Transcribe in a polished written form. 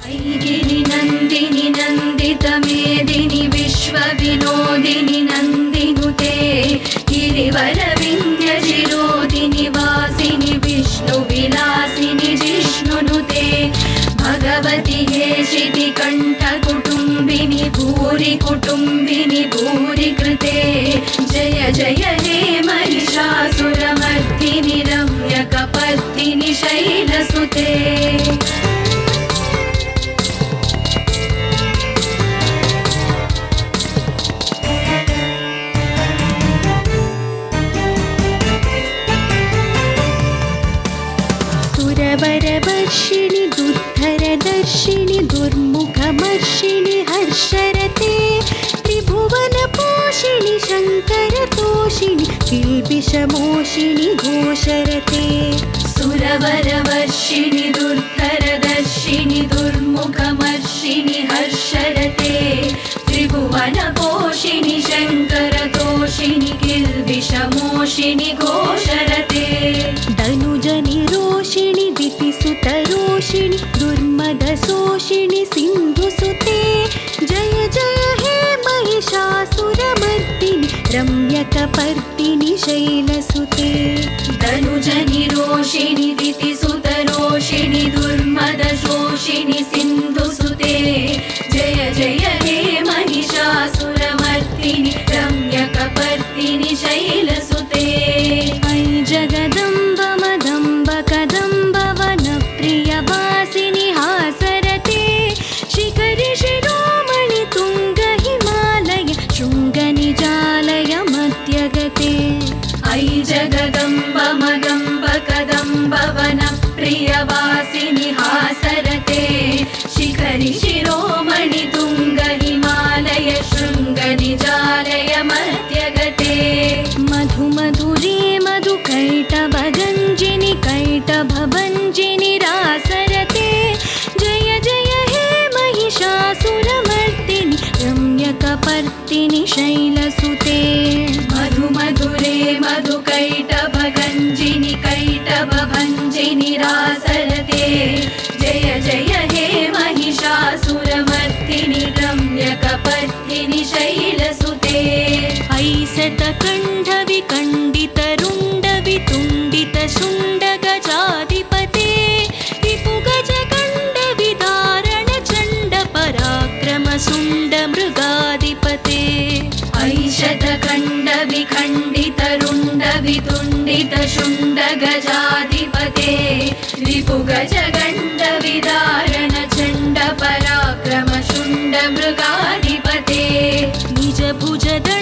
ऐगिरि नन्दिनि नन्दितमेदिनि विश्वविनोदिनि नन्दिनुते गिरिवरविन्ध्यशिरोदिनि वासिनि विष्णुविलासिनि जिष्णुनुते भगवति हेशिति कण्ठकुटुम्बिनि भूरि कुटुम्बिनि भूरि कृते जय जय हे महिषासुरमर्दिनि रम्यकपर्दिनि शैलसुते सुरवरवर्षिणि दुर्धरदर्शिनि दुर्मुखमर्षिणि हर्षरते त्रिभुवनपोषिणि शङ्करतोषिणि किल्बिषमोषिणि घोषरते सुरवरवर्षिणि दुर्धरदर्शिनि दुर्मुखमर्षिणि हर्षरते त्रिभुवनपोषिणि शङ्करतोषिणि किल्बिषमोषिनि घोषरते धनुजनिरोषिणि दितिसुतरोषिणि दुर्मदशोषिणि सिन्धुसुते जय जय हे महिषासुरमर्दिनि रम्यकपर्दिनि शैलसुते धनुजनिरोषिणि दितिसुतरोषिणि दुर्मदशोषिणि सिन्धुसुते जय जय हे महिषासुरमर्दिनि रम्यकपर्दिनि शैलसुते I Jagdamb मदम्ब Kadamba वनप्रियवासिनि हासरते शिखरि Shiromani तुङ्ग Himalaya शृङ्गनिजालय मध्यगते I जगदम्ब मदम्ब कदम्ब वनप्रियवासिनि हासरते शिखरि शिरोमणि तुङ्ग हिमालय शृङ्गनिजालय मध्यगते मधुमधुरे मधुकैटभगञ्जिनि कैटभभञ्जिनि रासरते जय जय हे महिषासुरमर्दिनि रम्यकपर्दिनि शैलसुते मधुमधुरे मधुकैटभगञ्जिनि कैटभभञ्जिनि रासरते जय जय हे महिषासुरमर्दिनि रम्यकपर्दिनि शैलसुते ऐसतकण्ठविकण्डितरुण्डवितुण्डितशुण्डगजाधिपते रिपुगजकण्डविदारणचण्डपराक्रमशुण्डमृगाधिपते ऐशतकण्डविखण्डितरुण्डवितुण्डितशुण्डगजाधिपते रिपुगजगण्डविदारणचण्डपराक्रमशुण्डमृगाधिपते निजभुजदण्ड